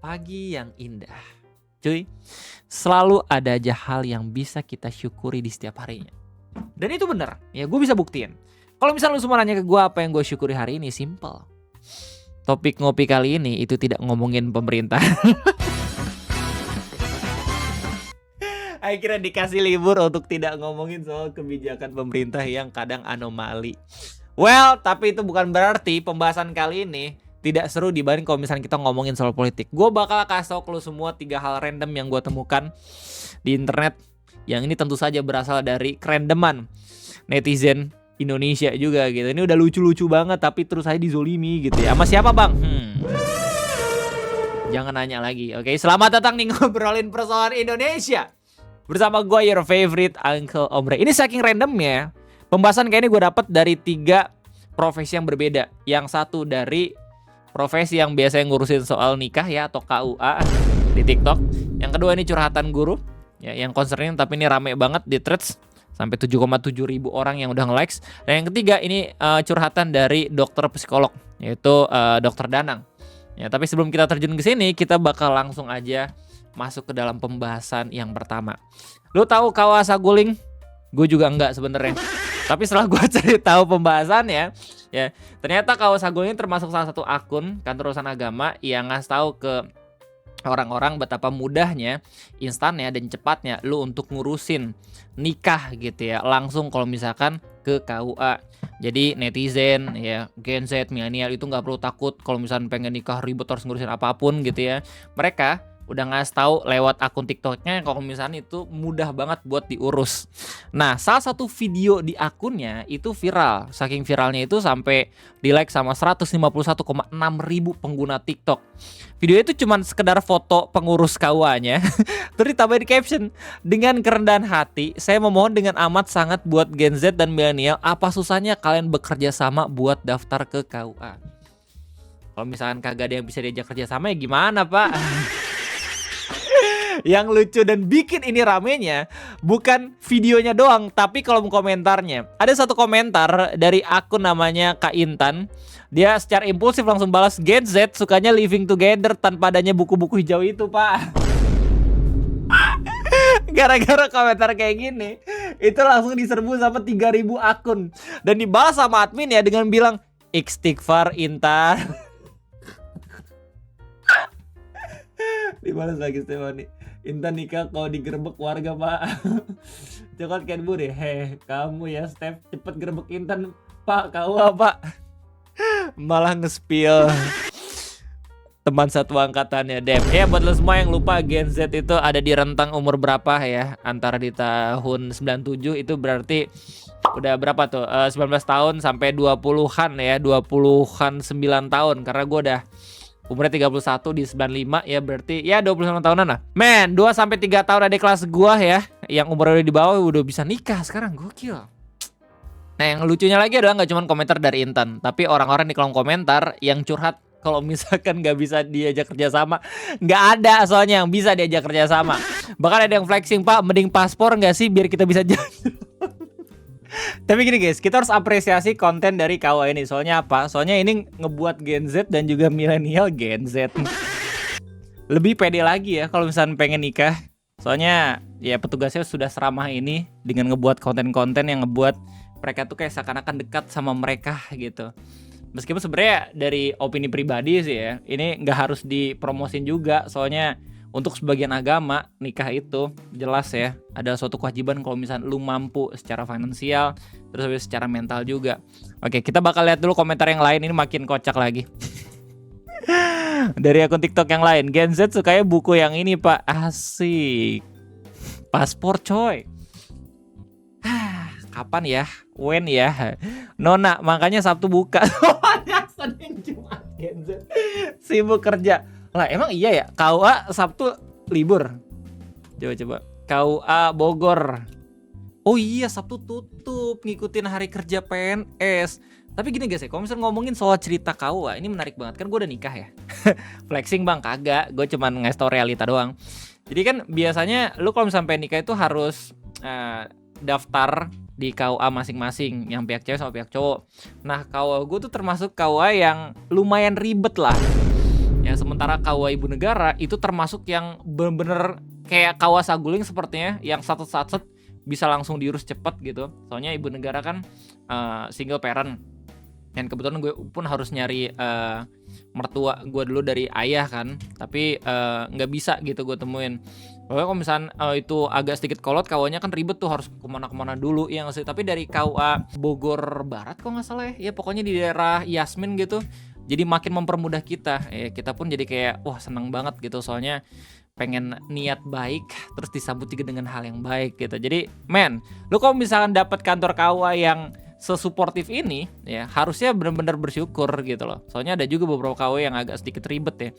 pagi yang indah. Cuy, selalu ada aja hal yang bisa kita syukuri di setiap harinya. Dan itu bener, ya gue bisa buktiin. Kalau misalnya lu semua nanya ke gue apa yang gue syukuri hari ini, simple. Topik ngopi kali ini itu tidak ngomongin pemerintah. Akhirnya dikasih libur untuk tidak ngomongin soal kebijakan pemerintah yang kadang anomali. Well, tapi itu bukan berarti pembahasan kali ini tidak seru dibanding kalau misalnya kita ngomongin soal politik. Gue bakal kasih tau ke lu semua 3 hal random yang gue temukan di internet. Yang ini tentu saja berasal dari kerandoman netizen Indonesia juga gitu. Ini udah lucu-lucu banget tapi terus aja dizolimi gitu ya. Sama siapa bang? Jangan nanya lagi. Oke, selamat datang nih ngobrolin persoalan Indonesia bersama gue, your favorite Uncle Omre. Ini saking randomnya, pembahasan kayak ini gue dapet dari 3 profesi yang berbeda. Yang satu dari profesi yang biasanya ngurusin soal nikah ya, atau KUA di TikTok. Yang kedua ini curhatan guru ya, yang concerning tapi ini rame banget di threads. Sampai 7,7 ribu orang yang udah nge-likes. Dan yang ketiga ini curhatan dari dokter psikolog, yaitu dokter Danang. Ya, tapi sebelum kita terjun ke sini, kita bakal langsung aja masuk ke dalam pembahasan yang pertama. Lu tahu KUA Saguling? Gue juga enggak sebenarnya. Tapi setelah gue cari tahu pembahasannya, ya ternyata KUA Saguling termasuk salah satu akun kantor urusan agama yang ngasih tahu ke orang-orang betapa mudahnya, instannya dan cepatnya lu untuk ngurusin nikah gitu ya. Langsung kalau misalkan ke KUA. Jadi netizen ya, Gen Z, milenial itu nggak perlu takut kalau misalkan pengen nikah ribet harus ngurusin apapun gitu ya. Mereka udah ngasih tahu lewat akun TikToknya kalau misalnya itu mudah banget buat diurus. Nah, salah satu video di akunnya itu viral. Saking viralnya itu sampai di like sama 151,6 ribu pengguna TikTok. Video itu cuman sekedar foto pengurus KUA-nya. Terus ditambahin caption, dengan kerendahan hati, saya memohon dengan amat sangat buat Gen Z dan milenial, apa susahnya kalian bekerja sama buat daftar ke KUA. Kalau misalkan kagak ada yang bisa diajak kerja sama ya gimana, Pak? Yang lucu dan bikin ini ramenya bukan videonya doang, tapi kolom komentarnya. Ada satu komentar dari akun namanya Kak Intan. Dia secara impulsif langsung balas, Gen Z sukanya living together tanpa adanya buku-buku hijau itu, Pak. Gara-gara komentar kayak gini, itu langsung diserbu sama 3.000 akun. Dan dibalas sama admin ya dengan bilang, istighfar Intan. Dibalas lagi Stefani, Intan nikah kalau digerebek warga, Pak. Coklat Cadbury, kamu ya Steph, cepet gerebek Intan, Pak, KUA, Pak. Malah nge-spill teman satu angkatannya, Dem. Ya buat lo semua yang lupa, Gen Z itu ada di rentang umur berapa ya, antara di tahun 97 itu berarti udah berapa tuh, 19 tahun sampai 20-an ya, 20-an 9 tahun. Karena gue udah umurnya 31 di 95 ya, berarti ya 29 tahunan lah. Men, 2-3 tahun adik kelas gua ya, yang umurnya udah di bawah udah bisa nikah sekarang, gokil. Nah, yang lucunya lagi adalah gak cuma komentar dari Intan, tapi orang-orang di kolom komentar yang curhat kalau misalkan gak bisa diajak kerja sama. Gak ada soalnya yang bisa diajak kerja sama. Bahkan ada yang flexing, Pak, mending paspor gak sih biar kita bisa jalan. Tapi gini guys, kita harus apresiasi konten dari KUA ini. Soalnya apa? Soalnya ini ngebuat Gen Z dan juga milenial Gen Z lebih pede lagi ya kalau misalnya pengen nikah. Soalnya ya petugasnya sudah seramah ini dengan ngebuat konten-konten yang ngebuat mereka tuh kayak seakan-akan dekat sama mereka gitu. Meskipun sebenarnya dari opini pribadi sih ya, ini nggak harus dipromosin juga. Soalnya untuk sebagian agama, nikah itu jelas ya ada suatu kewajiban kalau misalnya lu mampu secara finansial, terus secara mental juga. Oke, kita bakal lihat dulu komentar yang lain, ini makin kocak lagi. Dari akun TikTok yang lain, Gen Z sukanya buku yang ini, Pak. Asik. Paspor coy. Kapan ya? When ya? Nona, makanya Sabtu buka. Senin Jumat Gen Z sibuk kerja. Lah emang iya ya, KUA Sabtu libur. Coba KUA Bogor. Oh iya, Sabtu tutup, ngikutin hari kerja PNS. Tapi gini guys ya, kalau misalnya ngomongin soal cerita KUA, ini menarik banget. Kan gue udah nikah ya. Flexing bang, kagak. Gue cuman ngasih tau realita doang. Jadi kan biasanya lu kalau misalnya nikah itu harus daftar di KUA masing-masing, yang pihak cewek sama pihak cowok. Nah, KUA gue tuh termasuk KUA yang lumayan ribet lah. Ya sementara KUA Ibu Negara itu termasuk yang bener-bener kayak KUA Saguling sepertinya, yang satu bisa langsung diurus cepet gitu. Soalnya Ibu Negara kan single parent, dan kebetulan gue pun harus nyari mertua gue dulu dari ayah kan, tapi nggak bisa gitu gue temuin. Pokoknya kalau misalnya itu agak sedikit kolot, KUA-nya kan ribet tuh, harus kemana-kemana dulu ya nggak sih. Tapi dari KUA Bogor Barat kalau nggak salah ya pokoknya di daerah Yasmin gitu, jadi makin mempermudah kita. Kita pun jadi kayak wah seneng banget gitu, soalnya pengen niat baik terus disambut juga dengan hal yang baik gitu. Jadi men, lu kalau misalkan dapat kantor KUA yang sesuportif ini ya, harusnya benar-benar bersyukur gitu loh. Soalnya ada juga beberapa KUA yang agak sedikit ribet ya.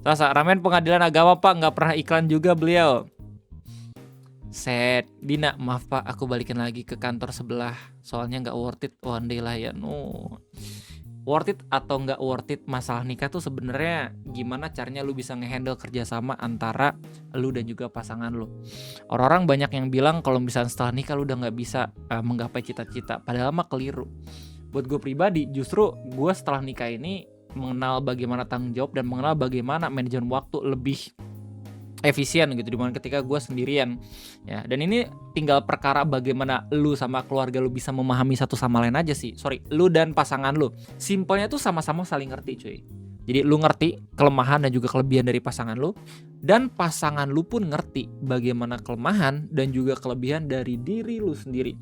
Rasa Ramen Pengadilan Agama Pak, nggak pernah iklan juga beliau. Set Dina, maaf Pak, aku balikin lagi ke kantor sebelah, soalnya nggak worth it one day lah ya. No, worth it atau nggak worth it masalah nikah tuh sebenarnya gimana caranya lu bisa ngehandle kerjasama antara lu dan juga pasangan lu. Orang-orang banyak yang bilang kalau misalnya setelah nikah lu udah nggak bisa menggapai cita-cita, padahal mah keliru. Buat gue pribadi, justru gue setelah nikah ini mengenal bagaimana tanggung jawab dan mengenal bagaimana manajemen waktu lebih efisien gitu dimana ketika gue sendirian ya. Dan ini tinggal perkara bagaimana lu sama keluarga lu bisa memahami satu sama lain aja sih. Lu dan pasangan lu simpelnya tuh sama-sama saling ngerti cuy. Jadi lu ngerti kelemahan dan juga kelebihan dari pasangan lu, dan pasangan lu pun ngerti bagaimana kelemahan dan juga kelebihan dari diri lu sendiri.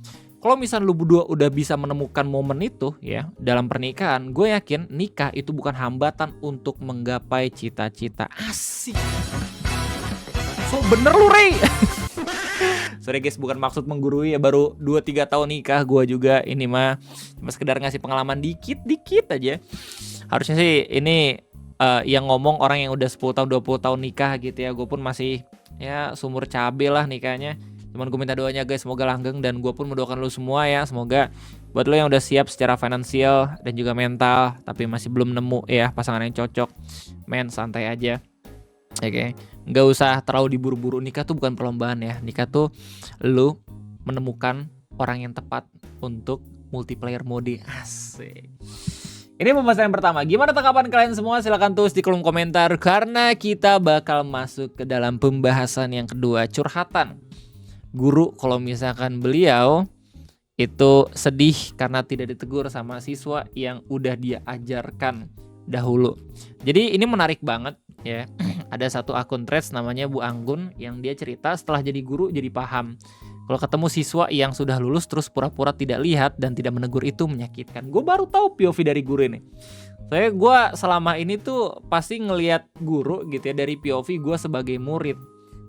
Kalau misal lu berdua udah bisa menemukan momen itu ya dalam pernikahan, gue yakin nikah itu bukan hambatan untuk menggapai cita-cita. Asik. So bener lu Rey. Sorry guys, bukan maksud menggurui ya, baru 2-3 tahun nikah gue juga. Ini mah cuma sekedar ngasih pengalaman dikit-dikit aja. Harusnya sih ini yang ngomong orang yang udah 10 tahun 20 tahun nikah gitu ya. Gue pun masih ya sumur cabe lah nikahnya. Cuman gue minta doanya guys, semoga langgeng, dan gue pun mendoakan lu semua ya. Semoga buat lo yang udah siap secara finansial dan juga mental, tapi masih belum nemu ya pasangan yang cocok, men santai aja. Oke, nggak usah terlalu diburu-buru. Nikah tuh bukan perlombaan ya. Nikah tuh lu menemukan orang yang tepat untuk multiplayer mode. Asik. Ini pembahasan yang pertama. Gimana tanggapan kalian semua? Silahkan tulis di kolom komentar, karena kita bakal masuk ke dalam pembahasan yang kedua, curhatan guru kalau misalkan beliau itu sedih karena tidak ditegur sama siswa yang udah dia ajarkan dahulu. Jadi ini menarik banget ya. Ada satu akun threads namanya Bu Anggun yang dia cerita setelah jadi guru jadi paham kalau ketemu siswa yang sudah lulus terus pura-pura tidak lihat dan tidak menegur itu menyakitkan. Gue baru tahu POV dari guru ini. Soalnya gue selama ini tuh pasti ngelihat guru gitu ya dari POV gue sebagai murid.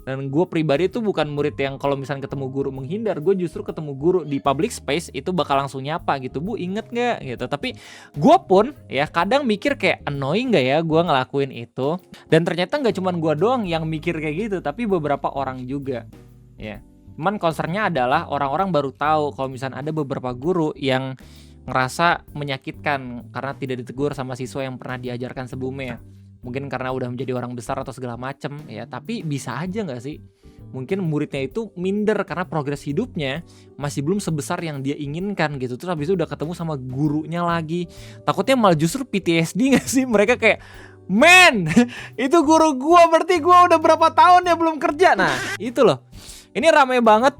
Dan gue pribadi tuh bukan murid yang kalau misalnya ketemu guru menghindar. Gue justru ketemu guru di public space itu bakal langsung nyapa gitu. Bu inget gak gitu. Tapi gue pun ya kadang mikir kayak annoying gak ya gue ngelakuin itu. Dan ternyata gak cuma gue doang yang mikir kayak gitu, tapi beberapa orang juga ya. Cuman concernnya adalah orang-orang baru tahu kalau misalnya ada beberapa guru yang ngerasa menyakitkan karena tidak ditegur sama siswa yang pernah diajarkan sebelumnya. Mungkin karena udah menjadi orang besar atau segala macem ya. Tapi bisa aja gak sih mungkin muridnya itu minder karena progres hidupnya masih belum sebesar yang dia inginkan gitu. Terus habis itu udah ketemu sama gurunya lagi, takutnya malah justru PTSD gak sih. Mereka kayak, men itu guru gua, berarti gua udah berapa tahun ya belum kerja. Nah itu loh, ini rame banget.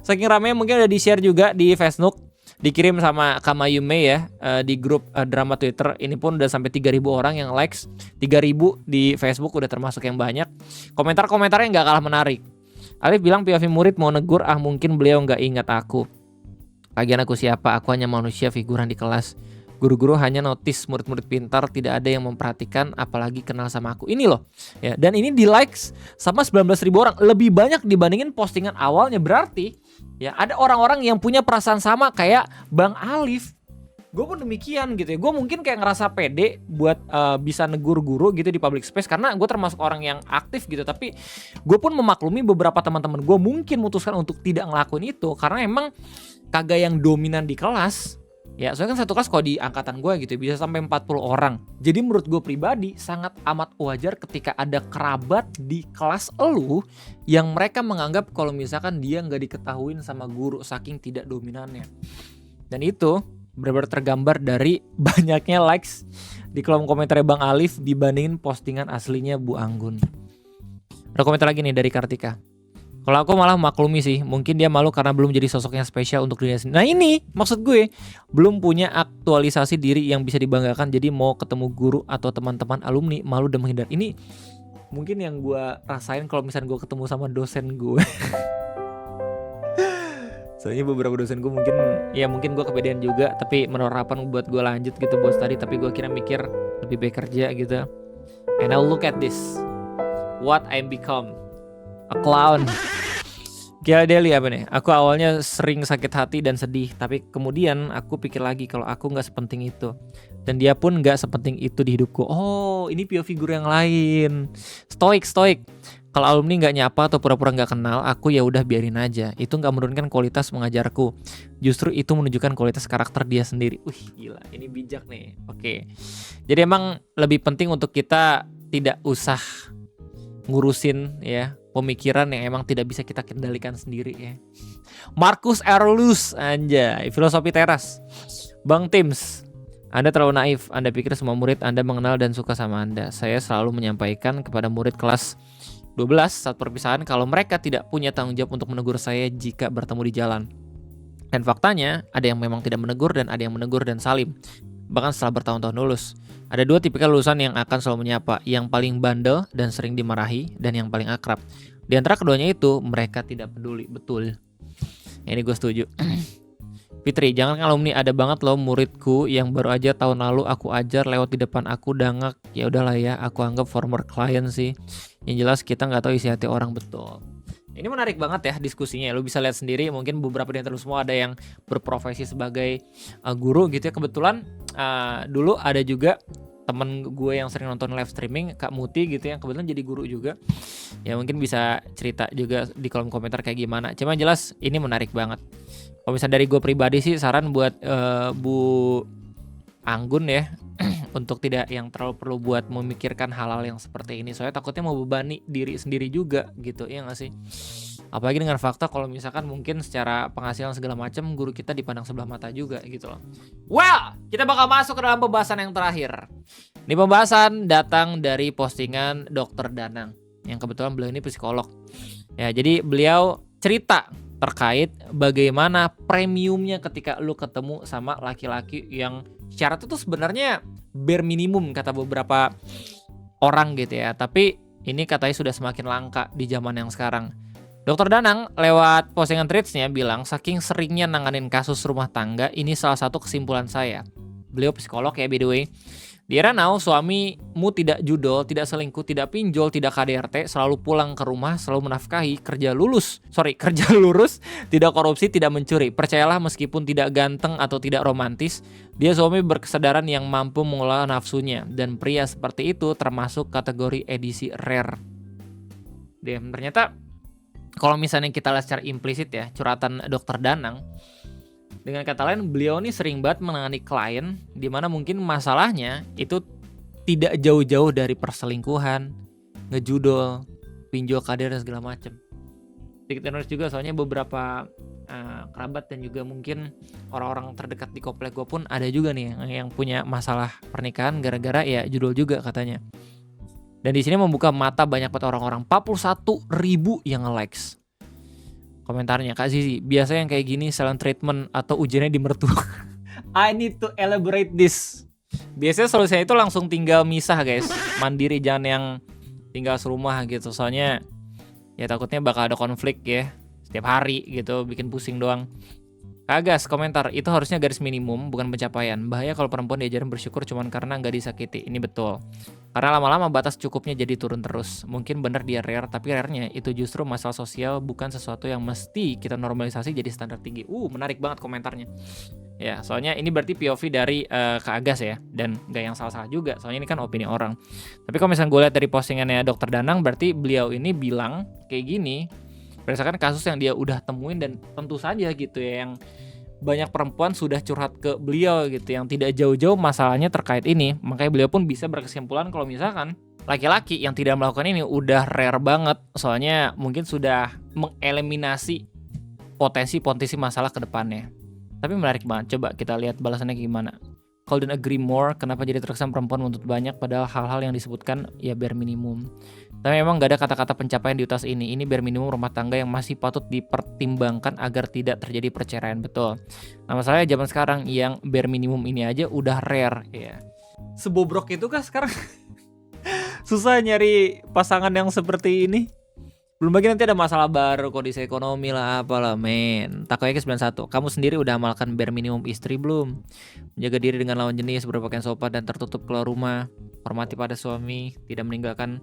Saking rame mungkin udah di share juga di Facebook, dikirim sama Kamayume ya di grup drama Twitter. Ini pun udah sampai 3.000 orang yang likes. 3.000 di Facebook udah termasuk yang banyak. Komentar-komentarnya gak kalah menarik. Alif bilang POV murid mau negur, mungkin beliau gak ingat aku. Lagian aku siapa? Aku hanya manusia figuran di kelas. Guru-guru hanya notice murid-murid pintar, tidak ada yang memperhatikan apalagi kenal sama aku. Ini loh ya. Dan ini di likes sama 19.000 orang, lebih banyak dibandingin postingan awalnya. Berarti ya ada orang-orang yang punya perasaan sama kayak Bang Alif. Gue pun demikian gitu ya. Gue mungkin kayak ngerasa pede buat bisa negur guru gitu di public space karena gue termasuk orang yang aktif gitu. Tapi gue pun memaklumi beberapa teman-teman gue mungkin memutuskan untuk tidak ngelakuin itu karena emang kagak yang dominan di kelas. Ya, soalnya kan satu kelas kalau di angkatan gue gitu bisa sampai 40 orang. Jadi menurut gue pribadi sangat amat wajar ketika ada kerabat di kelas elu yang mereka menganggap kalau misalkan dia nggak diketahuin sama guru saking tidak dominannya. Dan itu benar-benar tergambar dari banyaknya likes di kolom komentar Bang Alif dibandingin postingan aslinya Bu Anggun. Ada komentar lagi nih dari Kartika. Kalau aku malah maklumi sih, mungkin dia malu karena belum jadi sosok yang spesial untuk dirinya sendiri. Nah ini maksud gue, belum punya aktualisasi diri yang bisa dibanggakan, jadi mau ketemu guru atau teman-teman alumni malu dan menghindar. Ini mungkin yang gue rasain kalau misalnya gue ketemu sama dosen gue. Soalnya beberapa dosen gue mungkin gue kepedean juga, tapi menurut harapan buat gue lanjut gitu bos tadi, tapi gue kira mikir lebih baik kerja gitu. And now look at this, what I become, a clown. Kia Deli apa nih? Aku awalnya sering sakit hati dan sedih, tapi kemudian aku pikir lagi kalau aku nggak sepenting itu, dan dia pun nggak sepenting itu di hidupku. Oh, ini POV guru yang lain. Stoik. Kalau alumni nggak nyapa atau pura-pura nggak kenal, aku ya udah biarin aja. Itu nggak menurunkan kualitas mengajarku. Justru itu menunjukkan kualitas karakter dia sendiri. Gila, ini bijak nih. Oke. Jadi emang lebih penting untuk kita tidak usah ngurusin ya pemikiran yang emang tidak bisa kita kendalikan sendiri ya. Marcus Aurelius, anjay, filosofi teras. Bang Tims, Anda terlalu naif. Anda pikir semua murid Anda mengenal dan suka sama Anda. Saya selalu menyampaikan kepada murid kelas 12 saat perpisahan kalau mereka tidak punya tanggung jawab untuk menegur saya jika bertemu di jalan. Dan faktanya, ada yang memang tidak menegur dan ada yang menegur dan salim. Bahkan setelah bertahun-tahun lulus. Ada 2 tipikal lulusan yang akan selalu menyapa, yang paling bandel dan sering dimarahi, dan yang paling akrab. Di antara keduanya itu, mereka tidak peduli. Betul. Ini gue setuju. Fitri, jangan alumni, ada banget loh muridku yang baru aja tahun lalu aku ajar lewat di depan aku dangak. Ya udahlah ya, aku anggap former client sih. Yang jelas kita nggak tahu isi hati orang, betul. Ini menarik banget ya diskusinya. Lu bisa lihat sendiri, mungkin beberapa di antara semua ada yang berprofesi sebagai guru gitu ya. Kebetulan dulu ada juga temen gue yang sering nonton live streaming, Kak Muti gitu ya, kebetulan jadi guru juga. Ya mungkin bisa cerita juga di kolom komentar kayak gimana. Cuma jelas ini menarik banget. Kalau misalnya dari gue pribadi sih, saran buat Bu Anggun ya untuk tidak yang terlalu perlu buat memikirkan hal-hal yang seperti ini. Soalnya takutnya mau bebani diri sendiri juga gitu, ya nggak sih? Apalagi dengan fakta kalau misalkan mungkin secara penghasilan segala macam guru kita dipandang sebelah mata juga gitu loh. Well, kita bakal masuk ke dalam pembahasan yang terakhir. Ini pembahasan datang dari postingan Dr. Danang, yang kebetulan beliau ini psikolog. Ya, jadi beliau cerita terkait bagaimana premiumnya ketika lu ketemu sama laki-laki yang syarat itu sebenarnya bare minimum kata beberapa orang gitu ya. Tapi ini katanya sudah semakin langka di zaman yang sekarang. Dr. Danang lewat postingan threads-nya bilang, saking seringnya nanganin kasus rumah tangga, ini salah satu kesimpulan saya. Beliau psikolog ya by the way. Di era now, suamimu tidak judol, tidak selingkuh, tidak pinjol, tidak KDRT, selalu pulang ke rumah, selalu menafkahi, kerja lurus, tidak korupsi, tidak mencuri. Percayalah meskipun tidak ganteng atau tidak romantis, dia suami berkesadaran yang mampu mengelola nafsunya. Dan pria seperti itu termasuk kategori edisi rare. Ternyata kalau misalnya kita lihat secara implisit ya, curhatan Dr. Danang, dengan kata lain, beliau ini sering banget menangani klien di mana mungkin masalahnya itu tidak jauh-jauh dari perselingkuhan, ngejudol, pinjol kader dan segala macam. Sedikit terus juga soalnya beberapa kerabat dan juga mungkin orang-orang terdekat di komplek gue pun ada juga nih yang punya masalah pernikahan gara-gara ya judol juga katanya. Dan di sini membuka mata banyak banget orang-orang. 41.000 yang nge-likes. Komentarnya, Kak Zizi, biasa yang kayak gini silent treatment atau ujiannya di mertua. I need to elaborate this. Biasanya solusinya itu langsung tinggal misah guys. Mandiri, jangan yang tinggal serumah gitu. Soalnya ya takutnya bakal ada konflik ya. Setiap hari gitu, bikin pusing doang. Kagas, komentar, itu harusnya garis minimum, bukan pencapaian. Bahaya kalau perempuan diajarin bersyukur cuman karena gak disakiti. Ini betul. Karena lama-lama batas cukupnya jadi turun terus. Mungkin bener dia rare, tapi rare-nya itu justru masalah sosial, bukan sesuatu yang mesti kita normalisasi jadi standar tinggi. Menarik banget komentarnya. Ya, soalnya ini berarti POV dari Kak Agas ya. Dan gak yang salah-salah juga, soalnya ini kan opini orang. Tapi kalau misalnya gue lihat dari postingannya Dr. Danang, berarti beliau ini bilang kayak gini berdasarkan kasus yang dia udah temuin, dan tentu saja gitu ya yang banyak perempuan sudah curhat ke beliau gitu yang tidak jauh-jauh masalahnya terkait ini. Makanya beliau pun bisa berkesimpulan kalau misalkan laki-laki yang tidak melakukan ini udah rare banget, soalnya mungkin sudah mengeliminasi potensi masalah ke depannya. Tapi menarik banget. Coba kita lihat balasannya gimana. Couldn't agree more. Kenapa jadi terkesan perempuan menuntut banyak padahal hal-hal yang disebutkan ya bare minimum. Tapi memang gak ada kata-kata pencapaian di utas ini. Ini bare minimum rumah tangga yang masih patut dipertimbangkan agar tidak terjadi perceraian. Betul. Nah masalahnya zaman sekarang yang bare minimum ini aja udah rare ya. Sebobrok itu kah sekarang? Susah nyari pasangan yang seperti ini. Belum lagi nanti ada masalah baru, kondisi ekonomi lah, apalah men. Takoyaki 91, kamu sendiri udah amalkan bare minimum istri belum? Menjaga diri dengan lawan jenis, berpakaian sopan dan tertutup keluar rumah. Hormati pada suami, tidak meninggalkan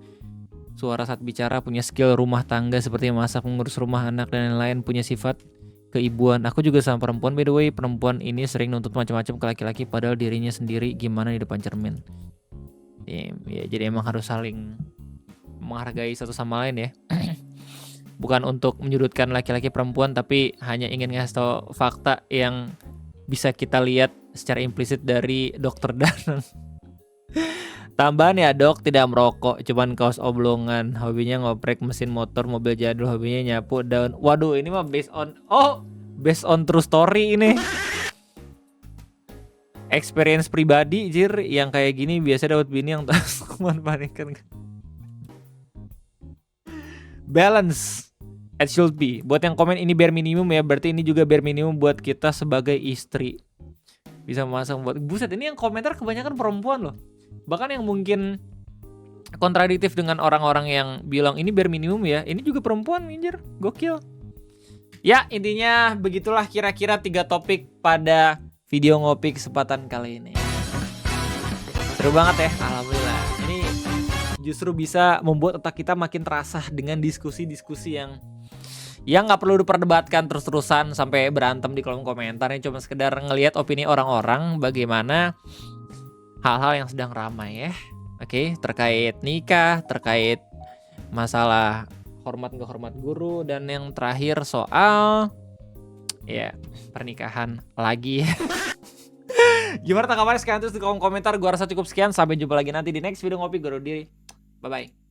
suara saat bicara, punya skill rumah tangga seperti masak, mengurus rumah, anak dan lain-lain, punya sifat keibuan. Aku juga sama perempuan, by the way. Perempuan ini sering nuntut macam-macam ke laki-laki padahal dirinya sendiri gimana di depan cermin. Ya, jadi emang harus saling menghargai satu sama lain ya. Bukan untuk menyudutkan laki-laki perempuan, tapi hanya ingin ngasih tau fakta yang bisa kita lihat secara implisit dari Dokter Danang. Tambahan ya, Dok tidak merokok, cuman kaos oblongan. Hobinya ngoprek mesin motor, mobil jadul, hobinya nyapu daun. Waduh, ini mah based on true story ini. Experience pribadi jir, yang kayak gini biasa dapat bini yang tak memanfaatkan. Balance. It should be. Buat yang komen ini bare minimum ya, berarti ini juga bare minimum buat kita sebagai istri. Bisa masang buat buset, ini yang komentar kebanyakan perempuan loh. Bahkan yang mungkin kontradiktif dengan orang-orang yang bilang ini bare minimum ya, ini juga perempuan anjir. Gokil. Ya, intinya begitulah kira-kira 3 topik pada video ngopi kesempatan kali ini. Seru banget ya, alhamdulillah. Ini justru bisa membuat otak kita makin terasah dengan diskusi-diskusi yang nggak perlu diperdebatkan terus-terusan sampai berantem di kolom komentar. Ini cuma sekedar ngelihat opini orang-orang bagaimana hal-hal yang sedang ramai ya. Oke, terkait nikah, terkait masalah hormat nggak hormat guru, dan yang terakhir soal ya pernikahan lagi. Gimana tanggapannya sekian terus di kolom komentar. Gua rasa cukup sekian. Sampai jumpa lagi nanti di next video ngopi. Gue diri. Bye bye.